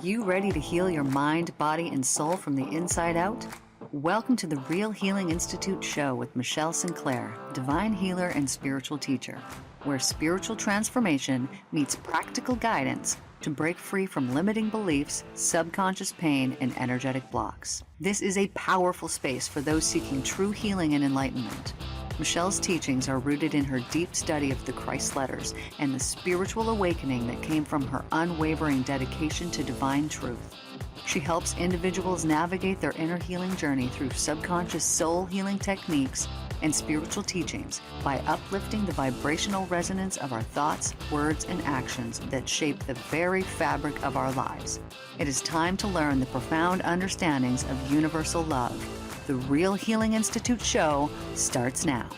you ready to heal your mind, body, and soul from the inside out? Welcome to the Real Healing Institute show with Michelle Sinclair, divine healer and spiritual teacher, where spiritual transformation meets practical guidance to break free from limiting beliefs, subconscious pain, and energetic blocks. This is a powerful space for those seeking true healing and enlightenment. Michelle's teachings are rooted in her deep study of the Christ letters and the spiritual awakening that came from her unwavering dedication to divine truth. She helps individuals navigate their inner healing journey through subconscious soul healing techniques and spiritual teachings by uplifting the vibrational resonance of our thoughts, words, and actions that shape the very fabric of our lives. It is time to learn the profound understandings of universal love. The Real Healing Institute show starts now.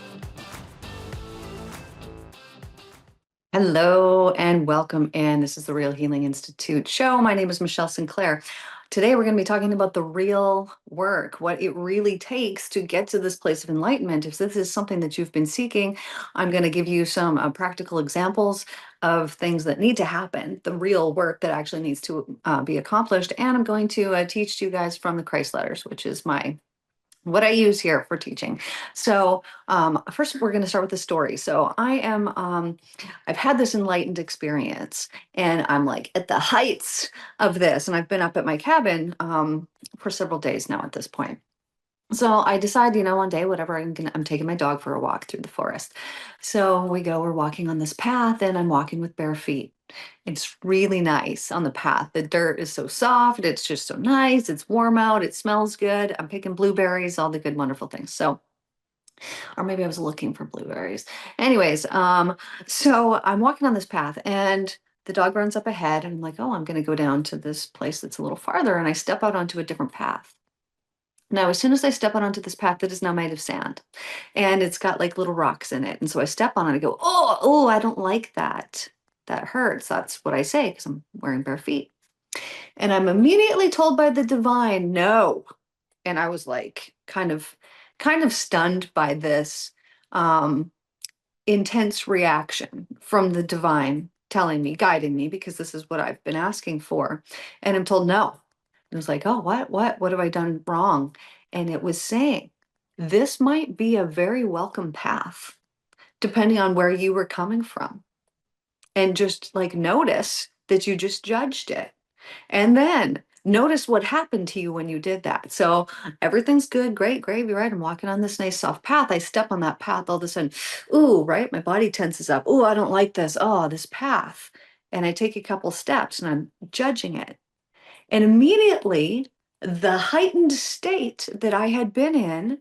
Hello and welcome in. This is the Real Healing Institute show. My name is Michelle Sinclair. Today we're going to be talking about the real work, what it really takes to get to this place of enlightenment. If this is something that you've been seeking, I'm going to give you some practical examples of things that need to happen, the real work that actually needs to be accomplished. And I'm going to teach to you guys from the Christ letters, which is what I use here for teaching. So first we're going to start with the story. So I've had this enlightened experience and I'm like at the heights of this. And I've been up at my cabin for several days now at this point. So I decide, one day, whatever, I'm taking my dog for a walk through the forest. So we're walking on this path and I'm walking with bare feet. It's really nice on the path. The dirt is so soft. It's just so nice. It's warm out. It smells good. I'm picking blueberries, all the good, wonderful things. So, or maybe I was looking for blueberries. Anyways, so I'm walking on this path and the dog runs up ahead and I'm like, oh, I'm going to go down to this place that's a little farther. And I step out onto a different path. Now, as soon as I step out onto this path that is now made of sand and it's got like little rocks in it. And so I step on it and I go, oh, I don't like that. That hurts. That's what I say because I'm wearing bare feet. And I'm immediately told by the divine, no. And I was like kind of stunned by this intense reaction from the divine telling me, guiding me, because this is what I've been asking for. And I'm told no. It was like, oh, what have I done wrong? And it was saying, this might be a very welcome path, depending on where you were coming from. And just like notice that you just judged it. And then notice what happened to you when you did that. So everything's good, great, gravy, right? I'm walking on this nice soft path. I step on that path, all of a sudden, ooh, right? My body tenses up. Ooh, I don't like this. Oh, this path. And I take a couple steps and I'm judging it. And immediately, the heightened state that I had been in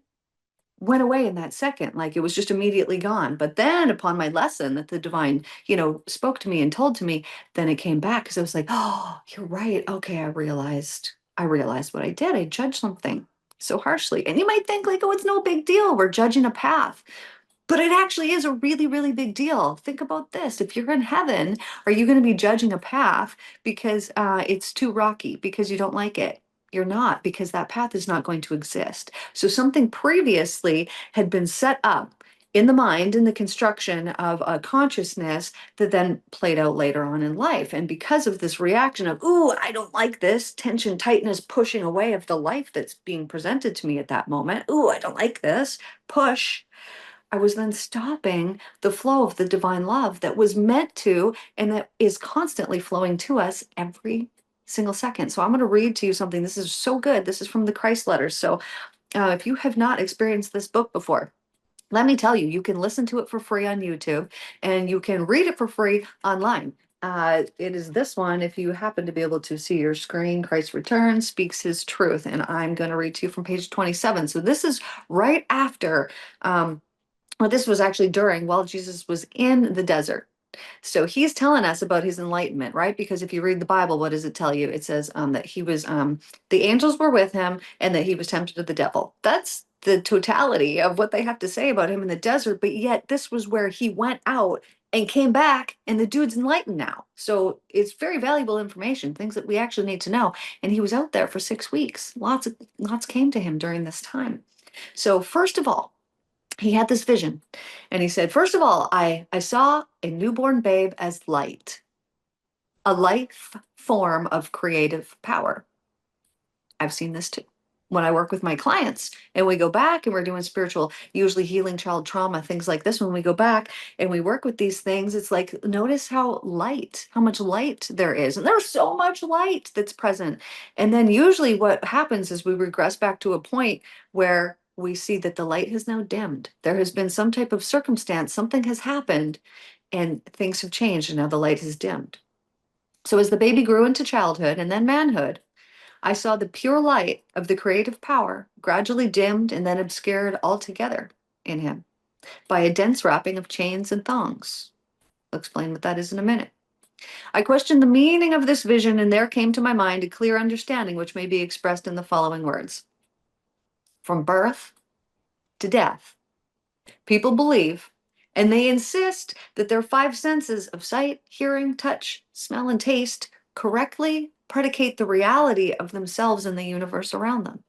went away in that second. Like it was just immediately gone. But then, upon my lesson that the divine, spoke to me and told to me, then it came back because I was like, oh, you're right. Okay, I realized what I did. I judged something so harshly. And you might think, like, oh, it's no big deal. We're judging a path. But it actually is a really, really big deal. Think about this. If you're in heaven, are you going to be judging a path because it's too rocky, because you don't like it? You're not, because that path is not going to exist. So something previously had been set up in the mind, in the construction of a consciousness that then played out later on in life. And because of this reaction of, ooh, I don't like this, tension, tightness, pushing away of the life that's being presented to me at that moment. Ooh, I don't like this, push. I was then stopping the flow of the divine love that was meant to, and that is constantly flowing to us every single second. So I'm going to read to you something. This is so good. This is from the Christ letters. So if you have not experienced this book before, let me tell you, you can listen to it for free on YouTube and you can read it for free online. It is this one, if you happen to be able to see your screen, Christ Returns, Speaks His Truth. And I'm going to read to you from page 27. So this is right after, well, this was actually while Jesus was in the desert. So he's telling us about his enlightenment, right? Because if you read the Bible, what does it tell you? It says that he was, the angels were with him and that he was tempted of the devil. That's the totality of what they have to say about him in the desert. But yet this was where he went out and came back and the dude's enlightened now. So it's very valuable information, things that we actually need to know. And he was out there for 6 weeks. Lots came to him during this time. So first of all, he had this vision and he said, first of all, I saw a newborn babe as light. a life form of creative power. I've seen this too. When I work with my clients and we go back and we're doing spiritual, usually healing child trauma, things like this, when we go back and we work with these things, it's like, notice how much light there is. And there's so much light that's present. And then usually what happens is we regress back to a point where we see that the light has now dimmed. There has been some type of circumstance, something has happened, and things have changed, and now the light has dimmed. So as the baby grew into childhood and then manhood, I saw the pure light of the creative power gradually dimmed and then obscured altogether in him by a dense wrapping of chains and thongs. I'll explain what that is in a minute. I questioned the meaning of this vision, and there came to my mind a clear understanding which may be expressed in the following words. From birth to death, people believe and they insist that their five senses of sight, hearing, touch, smell, and taste correctly predicate the reality of themselves and the universe around them.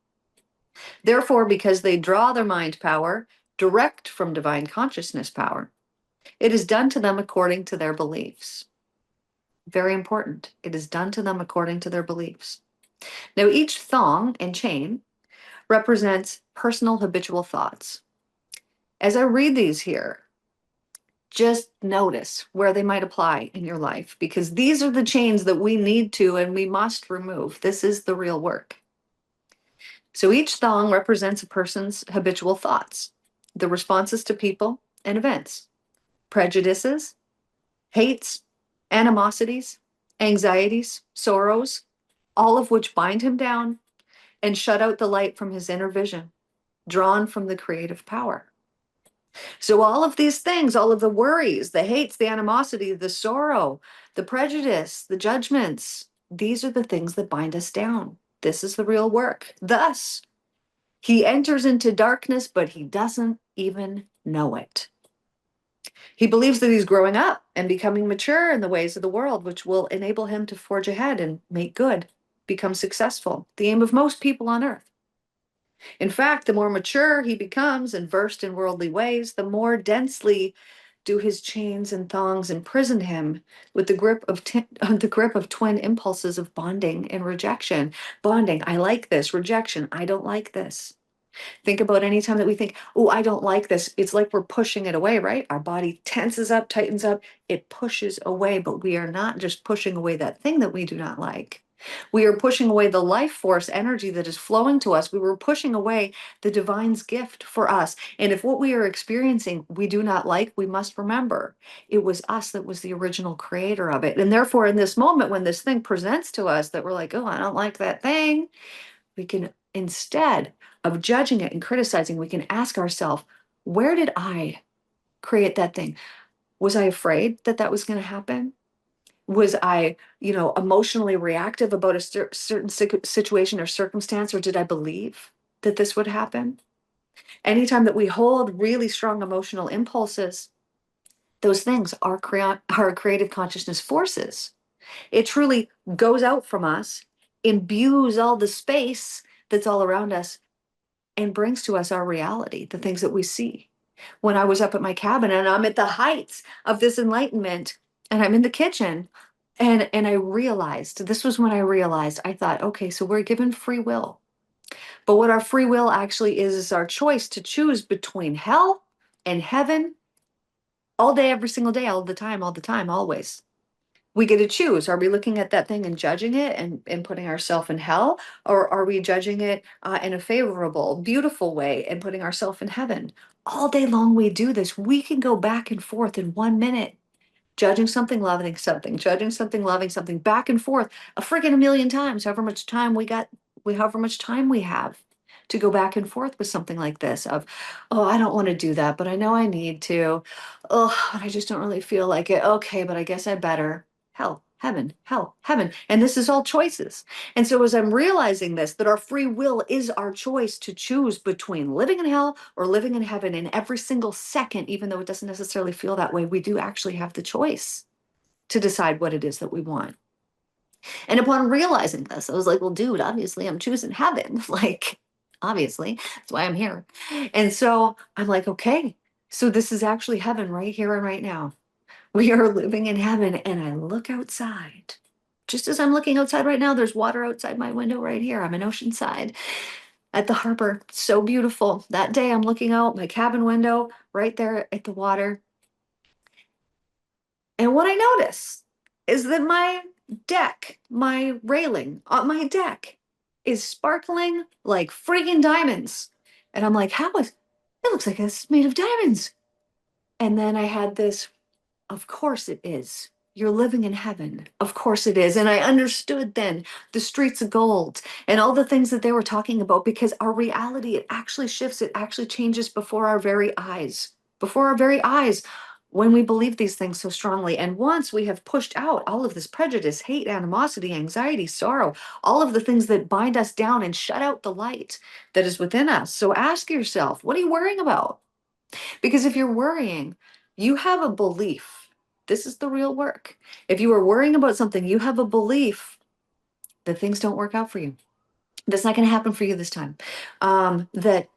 Therefore, because they draw their mind power direct from divine consciousness power, it is done to them according to their beliefs. Very important. It is done to them according to their beliefs. Now, each thong and chain represents personal habitual thoughts. As I read these here, just notice where they might apply in your life, because these are the chains that we need to and we must remove. This is the real work. So each thong represents a person's habitual thoughts, the responses to people and events, prejudices, hates, animosities, anxieties, sorrows, all of which bind him down and shut out the light from his inner vision, drawn from the creative power. So all of these things, all of the worries, the hates, the animosity, the sorrow, the prejudice, the judgments, these are the things that bind us down. This is the real work. Thus, he enters into darkness, but he doesn't even know it. He believes that he's growing up and becoming mature in the ways of the world, which will enable him to forge ahead and make good, become successful, the aim of most people on earth. In fact, the more mature he becomes and versed in worldly ways, the more densely do his chains and thongs imprison him with the grip of the grip of twin impulses of bonding and rejection. Bonding, I like this. Rejection, I don't like this. Think about any time that we think, oh, I don't like this. It's like we're pushing it away, right? Our body tenses up, tightens up, it pushes away, but we are not just pushing away that thing that we do not like. We are pushing away the life force energy that is flowing to us. We were pushing away the divine's gift for us. And if what we are experiencing we do not like, we must remember it was us that was the original creator of it. And therefore, in this moment, when this thing presents to us that we're like, oh, I don't like that thing, we can, instead of judging it and criticizing, we can ask ourselves, where did I create that thing? Was I afraid that that was going to happen? Was I, emotionally reactive about a certain situation or circumstance, or did I believe that this would happen? Anytime that we hold really strong emotional impulses, those things are creative consciousness forces. It truly goes out from us, imbues all the space that's all around us, and brings to us our reality, the things that we see. When I was up at my cabin and I'm at the heights of this enlightenment and I'm in the kitchen and I realized, this was when I realized, I thought, okay, so we're given free will. But what our free will actually is our choice to choose between hell and heaven all day, every single day, all the time, always. We get to choose. Are we looking at that thing and judging it and putting ourselves in hell? Or are we judging it in a favorable, beautiful way and putting ourselves in heaven? All day long we do this. We can go back and forth in 1 minute, judging something, loving something, judging something, loving something, back and forth a friggin' a million times, however much time however much time we have to go back and forth with something like this of, oh, I don't want to do that, but I know I need to. Oh, but I just don't really feel like it. Okay, but I guess I better. Hell, heaven, hell, heaven. And this is all choices. And so as I'm realizing this, that our free will is our choice to choose between living in hell or living in heaven, in every single second, even though it doesn't necessarily feel that way, we do actually have the choice to decide what it is that we want. And upon realizing this, I was like, well, dude, obviously I'm choosing heaven. Like, obviously, that's why I'm here. And so I'm like, okay, so this is actually heaven right here and right now. We are living in heaven. And I look outside. Just as I'm looking outside right now, there's water outside my window right here. I'm in Oceanside at the harbor. So beautiful. That day I'm looking out my cabin window right there at the water. And what I notice is that my deck, my railing on my deck is sparkling like friggin' diamonds. And I'm like, how is it looks like it's made of diamonds. And then I had this, of course it is. You're living in heaven. Of course it is. And I understood then the streets of gold and all the things that they were talking about because our reality, it actually shifts, it actually changes before our very eyes. Before our very eyes when we believe these things so strongly. And once we have pushed out all of this prejudice, hate, animosity, anxiety, sorrow, all of the things that bind us down and shut out the light that is within us. So ask yourself, what are you worrying about? Because if you're worrying, you have a belief. This is the real work. If you are worrying about something, you have a belief that things don't work out for you. That's not going to happen for you this time. That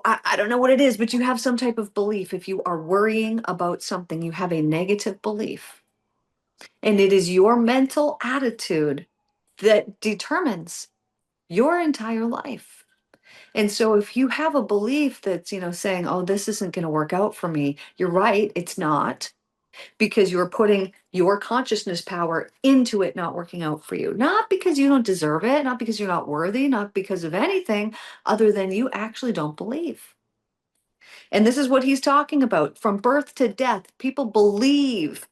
I don't know what it is, but you have some type of belief. If you are worrying about something, you have a negative belief. And it is your mental attitude that determines your entire life. And so if you have a belief that's, saying, oh, this isn't going to work out for me, you're right, it's not, because you're putting your consciousness power into it not working out for you. Not because you don't deserve it, not because you're not worthy, not because of anything other than you actually don't believe. And this is what he's talking about. From birth to death, people believe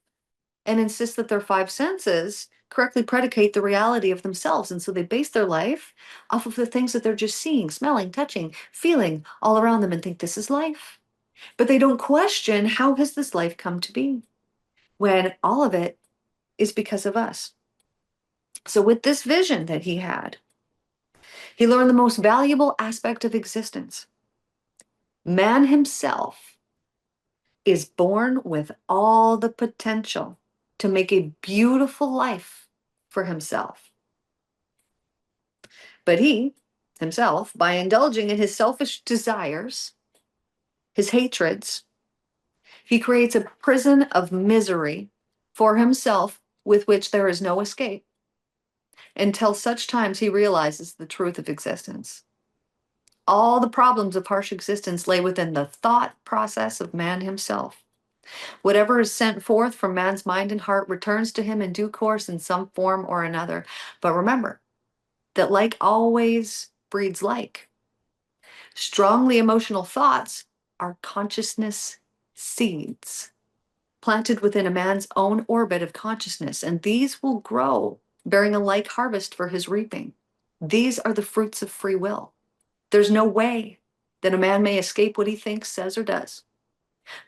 and insist that their five senses correctly predicate the reality of themselves. And so they base their life off of the things that they're just seeing, smelling, touching, feeling all around them and think this is life. But they don't question, how has this life come to be? When all of it is because of us. So with this vision that he had, he learned the most valuable aspect of existence. Man himself is born with all the potential to make a beautiful life for himself. But he, himself, by indulging in his selfish desires, his hatreds, he creates a prison of misery for himself with which there is no escape until such times he realizes the truth of existence. All the problems of harsh existence lay within the thought process of man himself. Whatever is sent forth from man's mind and heart returns to him in due course in some form or another. But remember that like always breeds like. Strongly emotional thoughts are consciousness seeds planted within a man's own orbit of consciousness, and these will grow, bearing a like harvest for his reaping. These are the fruits of free will. There's no way that a man may escape what he thinks, says, or does,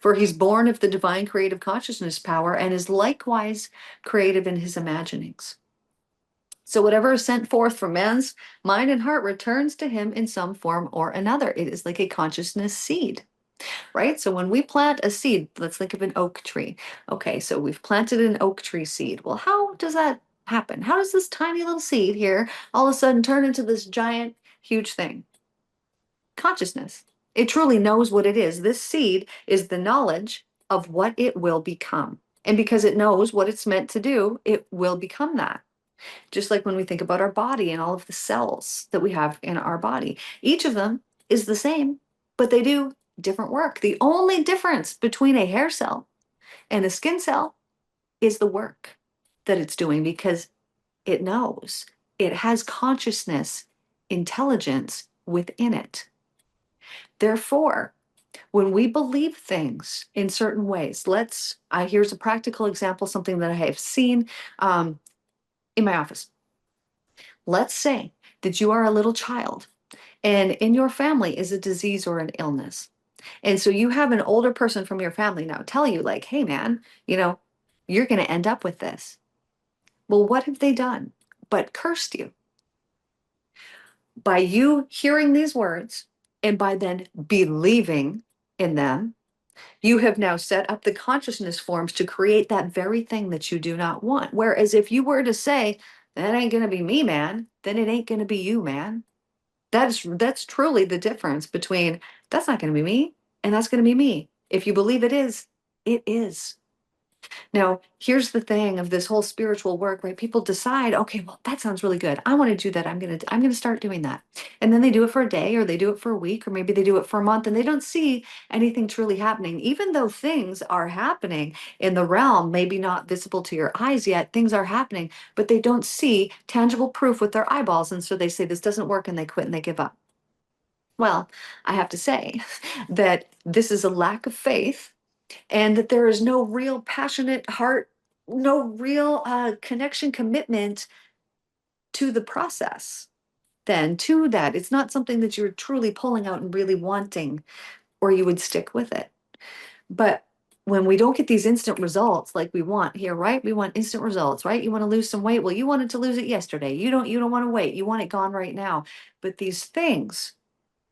for he's born of the divine creative consciousness power and is likewise creative in his imaginings. So whatever is sent forth from man's mind and heart returns to him in some form or another. It is like a consciousness seed, right? So when we plant a seed, let's think of an oak tree. Okay, so we've planted an oak tree seed. Well, how does that happen? How does this tiny little seed here all of a sudden turn into this giant, huge thing? Consciousness. It truly knows what it is. This seed is the knowledge of what it will become. And because it knows what it's meant to do, it will become that. Just like when we think about our body and all of the cells that we have in our body, each of them is the same, but they do different work. The only difference between a hair cell and a skin cell is the work that it's doing because it knows. It has consciousness, intelligence within it. Therefore, when we believe things in certain ways, here's a practical example, something that I have seen in my office. Let's say that you are a little child and in your family is a disease or an illness. And so you have an older person from your family now tell you, like, hey, man, you're going to end up with this. Well, what have they done but cursed you? By you hearing these words and by then believing in them, you have now set up the consciousness forms to create that very thing that you do not want. Whereas if you were to say, that ain't going to be me, man, then it ain't going to be you, man. That's truly the difference between that's not going to be me and that's going to be me. If you believe it is, it is. Now, here's the thing of this whole spiritual work, right? People decide, okay, well, that sounds really good. I want to do that. I'm going to start doing that. And then they do it for a day, or they do it for a week, or maybe they do it for a month, and they don't see anything truly happening. Even though things are happening in the realm, maybe not visible to your eyes yet, things are happening, but they don't see tangible proof with their eyeballs. And so they say this doesn't work, and they quit and they give up. Well, I have to say that this is a lack of faith, and that there is no real passionate heart, no real connection, commitment to the process. Then to that, it's not something that you're truly pulling out and really wanting, or you would stick with it. But when we don't get these instant results like we want here, right? We want instant results, right? You want to lose some weight. Well, you wanted to lose it yesterday. You don't want to wait. You want it gone right now. But these things,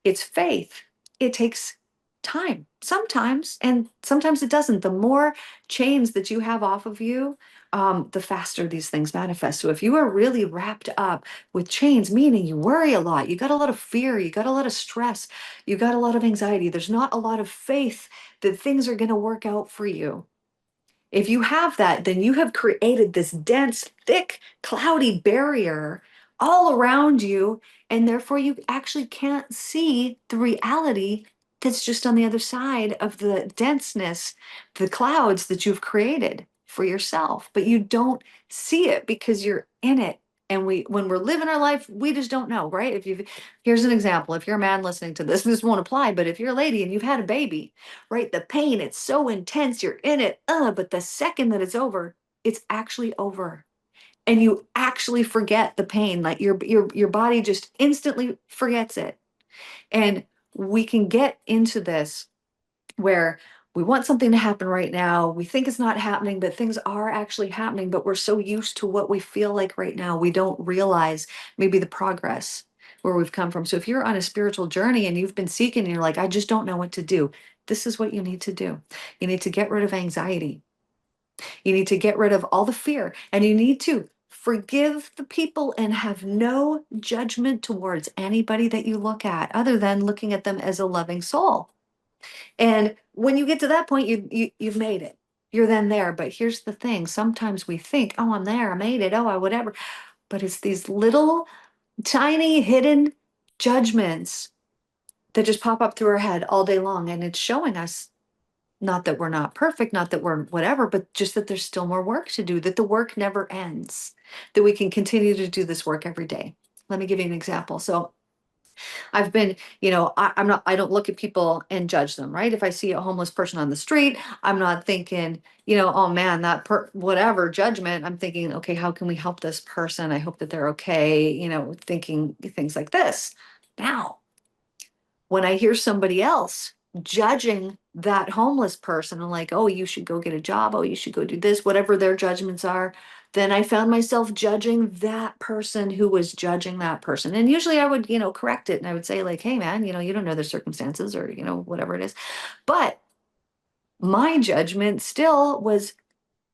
it's faith. It takes time sometimes, and sometimes it doesn't. The more chains that you have off of you, the faster these things manifest. So if you are really wrapped up with chains, meaning you worry a lot, you got a lot of fear, you got a lot of stress, you got a lot of anxiety, there's not a lot of faith that things are going to work out for you. If you have that, then you have created this dense, thick, cloudy barrier all around you, and therefore you actually can't see the reality that's just on the other side of the denseness, the clouds that you've created for yourself. But you don't see it because you're in it. And when we're living our life, we just don't know, right? Here's an example. If you're a man listening to this, this won't apply, but if you're a lady and you've had a baby, right? The pain, it's so intense, you're in it, but the second that it's over, it's actually over. And you actually forget the pain. Like your body just instantly forgets it. And we can get into this where we want something to happen right now. We think it's not happening, but things are actually happening. But we're so used to what we feel like right now, we don't realize maybe the progress where we've come from. So if you're on a spiritual journey and you've been seeking, and you're like, I just don't know what to do, this is what you need to do. You need to get rid of anxiety. You need to get rid of all the fear, and you need to forgive the people and have no judgment towards anybody that you look at, other than looking at them as a loving soul. And when you get to that point, you've made it. You're then there. But here's the thing. Sometimes we think, oh, I'm there, I made it, oh, I whatever. But it's these little tiny hidden judgments that just pop up through our head all day long. And it's showing us not that we're not perfect, not that we're whatever, but just that there's still more work to do, that the work never ends, that we can continue to do this work every day. Let me give you an example. So I've been, I'm not, I don't look at people and judge them, right? If I see a homeless person on the street, I'm not thinking, oh man, whatever judgment. I'm thinking, okay, how can we help this person? I hope that they're okay, thinking things like this. Now, when I hear somebody else judging that homeless person, I'm like, oh, you should go get a job. Oh, you should go do this, whatever their judgments are. Then I found myself judging that person who was judging that person. And usually I would, correct it. And I would say, like, hey, man, you don't know their circumstances, or, whatever it is. But my judgment still was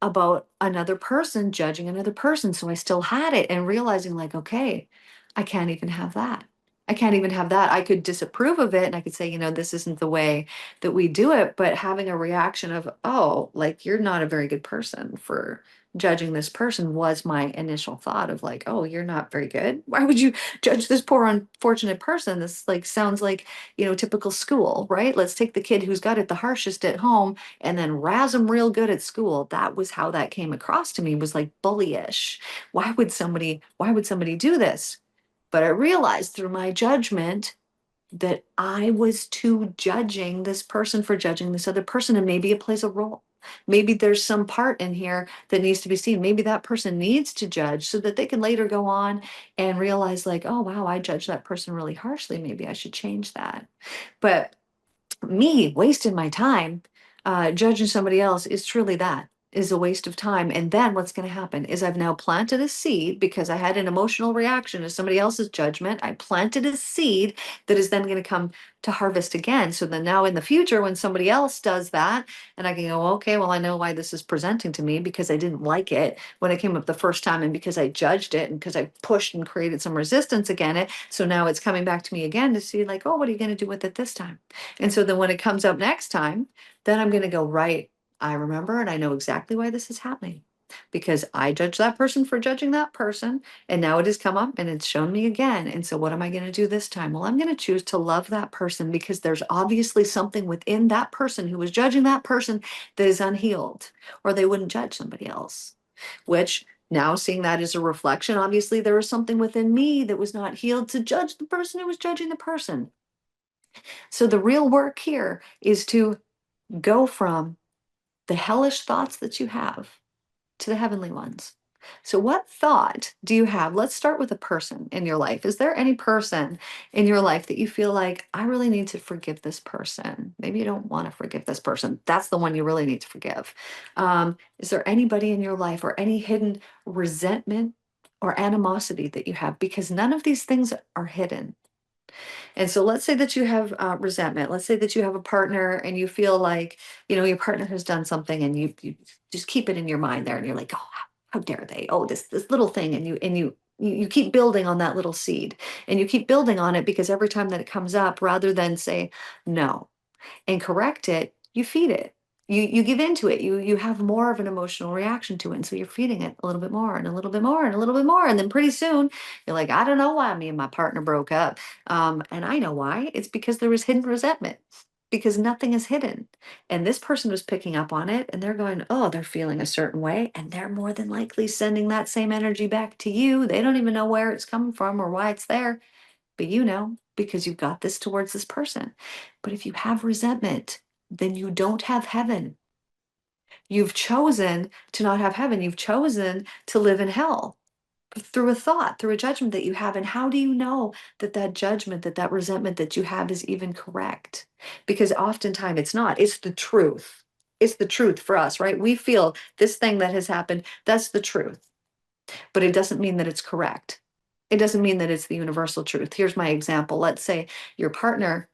about another person judging another person. So I still had it, and realizing, like, okay, I can't even have that. I can't even have that. I could disapprove of it, and I could say, this isn't the way that we do it. But having a reaction of, oh, like, you're not a very good person for judging this person, was my initial thought of, like, oh, you're not very good. Why would you judge this poor unfortunate person? This, like, sounds like, typical school, right? Let's take the kid who's got it the harshest at home and then razz them real good at school. That was how that came across to me, was like bullyish. Why would somebody do this? But I realized through my judgment that I was too judging this person for judging this other person. And maybe it plays a role. Maybe there's some part in here that needs to be seen. Maybe that person needs to judge so that they can later go on and realize, like, oh, wow, I judged that person really harshly. Maybe I should change that. But me wasting my time judging somebody else is truly that, is a waste of time. And then what's going to happen is I've now planted a seed, because I had an emotional reaction to somebody else's judgment. I planted a seed that is then going to come to harvest again. So then now in the future, when somebody else does that, and I can go, okay, well, I know why this is presenting to me, because I didn't like it when it came up the first time, and because I judged it, and because I pushed and created some resistance against it. So now it's coming back to me again to see, like, oh, what are you going to do with it this time? And so then when it comes up next time, then I'm going to go, right, I remember and I know exactly why this is happening. Because I judged that person for judging that person, and now it has come up and it's shown me again. And so, what am I going to do this time? Well, I'm going to choose to love that person because there's obviously something within that person who was judging that person that is unhealed, or they wouldn't judge somebody else. Which now, seeing that as a reflection, obviously there was something within me that was not healed to judge the person who was judging the person. So, the real work here is to go from the hellish thoughts that you have to the heavenly ones. So, what thought do you have? Let's start with a person in your life. Is there any person in your life that you feel like, I really need to forgive this person? Maybe you don't want to forgive this person. That's the one you really need to forgive. Is there anybody in your life or any hidden resentment or animosity that you have? Because none of these things are hidden. And so let's say that you have resentment. Let's say that you have a partner and you feel like, your partner has done something and you just keep it in your mind there and you're like, oh, how dare they? Oh, this little thing. And you keep building on that little seed and you keep building on it because every time that it comes up, rather than say no and correct it, you feed it. You give into it. You have more of an emotional reaction to it. And so you're feeding it a little bit more and a little bit more and a little bit more. And then pretty soon you're like, I don't know why me and my partner broke up. And I know why. It's because there was hidden resentment. Because nothing is hidden. And this person was picking up on it and they're going, oh, they're feeling a certain way. And they're more than likely sending that same energy back to you. They don't even know where it's coming from or why it's there, but because you've got this towards this person. But if you have resentment, then you don't have heaven. You've chosen to not have heaven. You've chosen to live in hell through a thought, through a judgment that you have. And how do you know that that judgment, that resentment that you have is even correct? Because oftentimes it's not. It's the truth. It's the truth for us, right? We feel this thing that has happened, that's the truth, but it doesn't mean that it's correct. It doesn't mean that it's the universal truth. Here's my example. Let's say your partner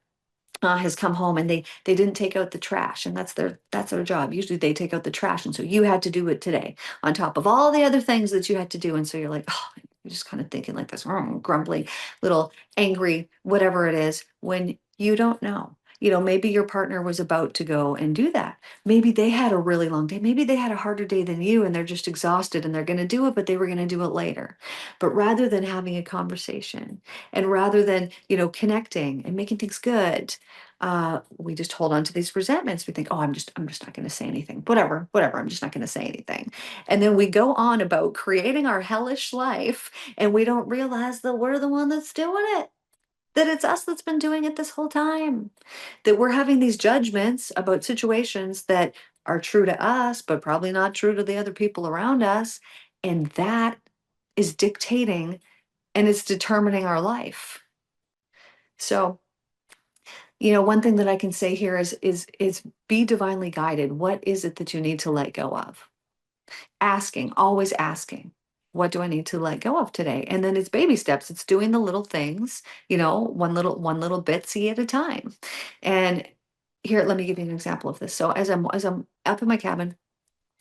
has come home and they didn't take out the trash, and that's their job. Usually they take out the trash, and so you had to do it today on top of all the other things that you had to do. And so you're like, oh, you're just kind of thinking like this, grumbly, little angry, whatever it is, when you don't know. Maybe your partner was about to go and do that. Maybe they had a really long day. Maybe they had a harder day than you and they're just exhausted and they're going to do it, but they were going to do it later. But rather than having a conversation and rather than, connecting and making things good, we just hold on to these resentments. We think, oh, I'm just not going to say anything. Whatever. I'm just not going to say anything. And then we go on about creating our hellish life, and we don't realize that we're the one that's doing it. That it's us that's been doing it this whole time. That we're having these judgments about situations that are true to us, but probably not true to the other people around us. And that is dictating and it's determining our life. So, one thing that I can say here is be divinely guided. What is it that you need to let go of? Asking, always asking. What do I need to let go of today? And then it's baby steps. It's doing the little things, one little bitsy at a time. And here, let me give you an example of this. So as I'm up in my cabin,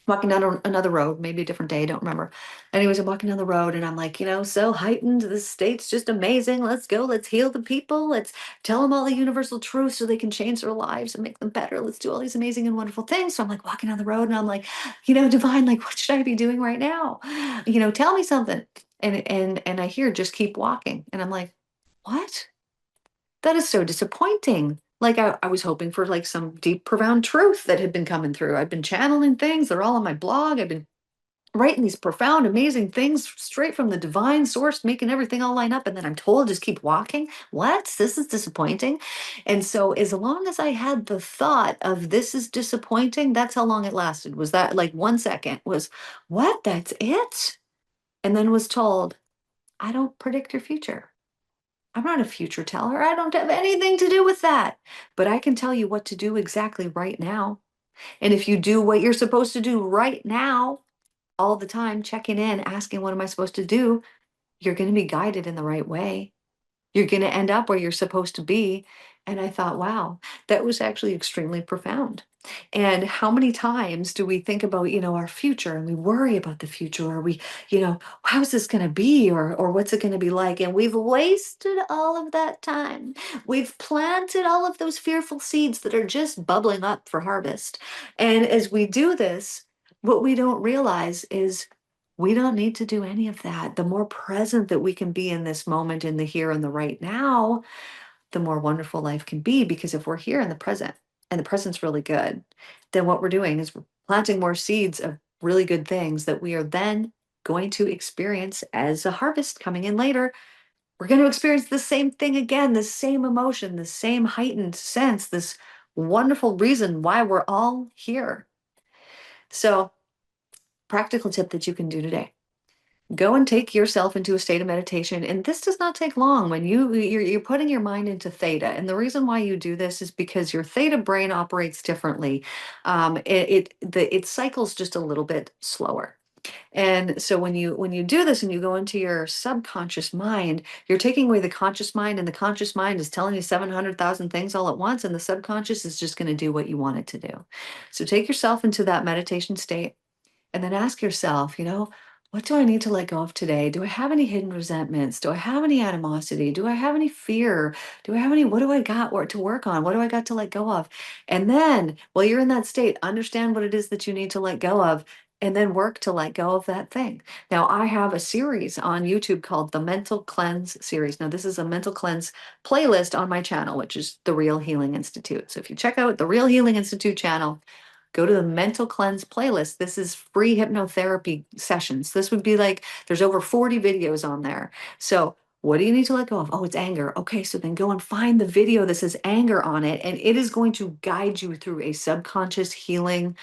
walking down another road, maybe a different day, I don't remember. Anyways, I'm walking down the road and I'm like, so heightened. This state's just amazing. Let's go. Let's heal the people. Let's tell them all the universal truths so they can change their lives and make them better. Let's do all these amazing and wonderful things. So I'm like walking down the road and I'm like, divine, like, what should I be doing right now? Tell me something. And I hear just keep walking. And I'm like, what? That is so disappointing. Like I was hoping for like some deep, profound truth that had been coming through. I've been channeling things. They're all on my blog. I've been writing these profound, amazing things straight from the divine source, making everything all line up. And then I'm told just keep walking. What? This is disappointing. And so as long as I had the thought of this is disappointing, that's how long it lasted. Was that like 1 second was what? That's it? And then was told, I don't predict your future. I'm not a future teller. I don't have anything to do with that. But I can tell you what to do exactly right now. And if you do what you're supposed to do right now, all the time, checking in, asking, what am I supposed to do? You're going to be guided in the right way. You're going to end up where you're supposed to be. And I thought, wow, that was actually extremely profound. And how many times do we think about, our future and we worry about the future, or we, how's this going to be, or what's it going to be like? And we've wasted all of that time. We've planted all of those fearful seeds that are just bubbling up for harvest. And as we do this, what we don't realize is we don't need to do any of that. The more present that we can be in this moment, in the here and the right now, the more wonderful life can be. Because if we're here in the present and the present's really good, then what we're doing is we're planting more seeds of really good things that we are then going to experience as a harvest coming in later. We're going to experience the same thing again, the same emotion, the same heightened sense, this wonderful reason why we're all here. So, practical tip that you can do today: go and take yourself into a state of meditation, and this does not take long. When you're putting your mind into theta, and the reason why you do this is because your theta brain operates differently. It cycles just a little bit slower. And so when you do this and you go into your subconscious mind, you're taking away the conscious mind, and the conscious mind is telling you 700,000 things all at once, and the subconscious is just going to do what you want it to do. So take yourself into that meditation state, and then ask yourself, what do I need to let go of today? Do I have any hidden resentments? Do I have any animosity? Do I have any fear? What do I got to work on? What do I got to let go of? And then while you're in that state, understand what it is that you need to let go of, and then work to let go of that thing. Now, I have a series on YouTube called the Mental Cleanse series. Now, this is a mental cleanse playlist on my channel, which is The Real Healing Institute. So if you check out the Real Healing Institute channel, go to the Mental Cleanse playlist. This is free hypnotherapy sessions. This would be like, there's over 40 videos on there. So what do you need to let go of? Oh, it's anger. Okay, so then go and find the video that says anger on it, and it is going to guide you through a subconscious healing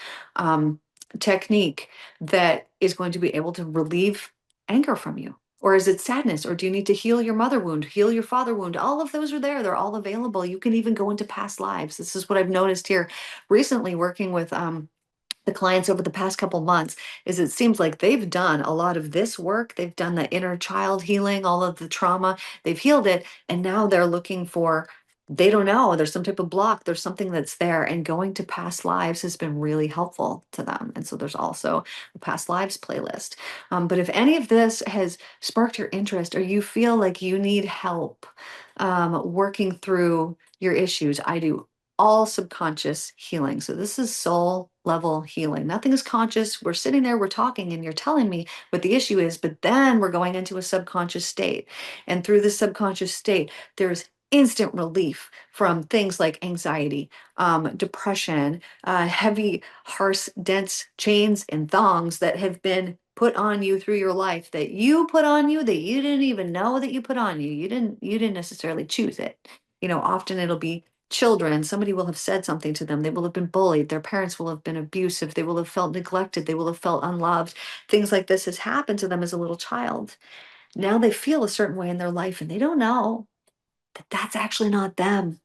technique that is going to be able to relieve anger from you. Or is it sadness? Or do you need to heal your mother wound, heal your father wound? All of those are there. They're all available. You can even go into past lives. This is what I've noticed here recently working with the clients over the past couple months, is it seems like they've done a lot of this work. They've done the inner child healing, all of the trauma, they've healed it. And now they're looking for, they don't know, there's some type of block, there's something that's there, and going to past lives has been really helpful to them. And so there's also a past lives playlist. But if any of this has sparked your interest, or you feel like you need help working through your issues, I do all subconscious healing. So this is soul level healing. Nothing is conscious. We're sitting there, we're talking, and you're telling me what the issue is, but then we're going into a subconscious state. And through this subconscious state, there's instant relief from things like anxiety, depression, heavy, harsh, dense chains and thongs that have been put on you through your life, that you put on you, that you didn't even know that you put on you. You didn't necessarily choose it. Often it'll be children. Somebody will have said something to them. They will have been bullied. Their parents will have been abusive. They will have felt neglected. They will have felt unloved. Things like this has happened to them as a little child. Now they feel a certain way in their life, and they don't know that that's actually not them,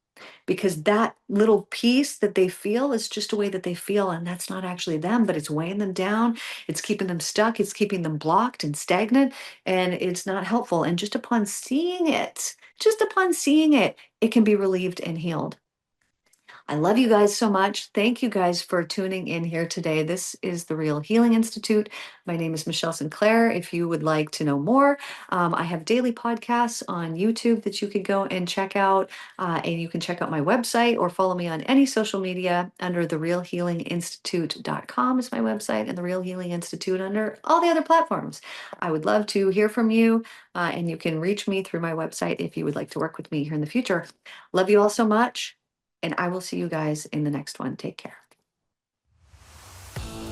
because that little piece that they feel is just a way that they feel, and that's not actually them, but it's weighing them down. It's keeping them stuck. It's keeping them blocked and stagnant, and it's not helpful. And just upon seeing it, it can be relieved and healed. I love you guys so much. Thank you guys for tuning in here today. This is the Real Healing Institute. My name is Michelle Sinclair. If you would like to know more, I have daily podcasts on YouTube that you could go and check out. And you can check out my website or follow me on any social media under therealhealinginstitute.com is my website, and the Real Healing Institute under all the other platforms. I would love to hear from you, and you can reach me through my website if you would like to work with me here in the future. Love you all so much. And I will see you guys in the next one. Take care.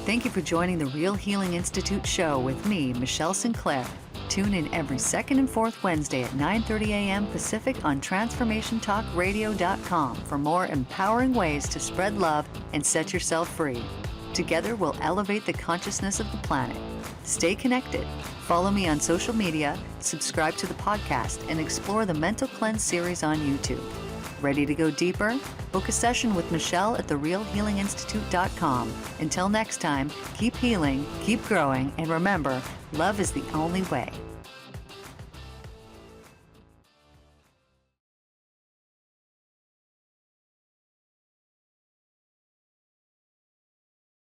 Thank you for joining the Real Healing Institute show with me, Michelle Sinclair. Tune in every second and fourth Wednesday at 9:30 a.m. Pacific on transformationtalkradio.com for more empowering ways to spread love and set yourself free. Together, we'll elevate the consciousness of the planet. Stay connected. Follow me on social media, subscribe to the podcast, and explore the Mental Cleanse series on YouTube. Ready to go deeper? Book a session with Michelle at therealhealinginstitute.com. Until next time, keep healing, keep growing, and remember, love is the only way.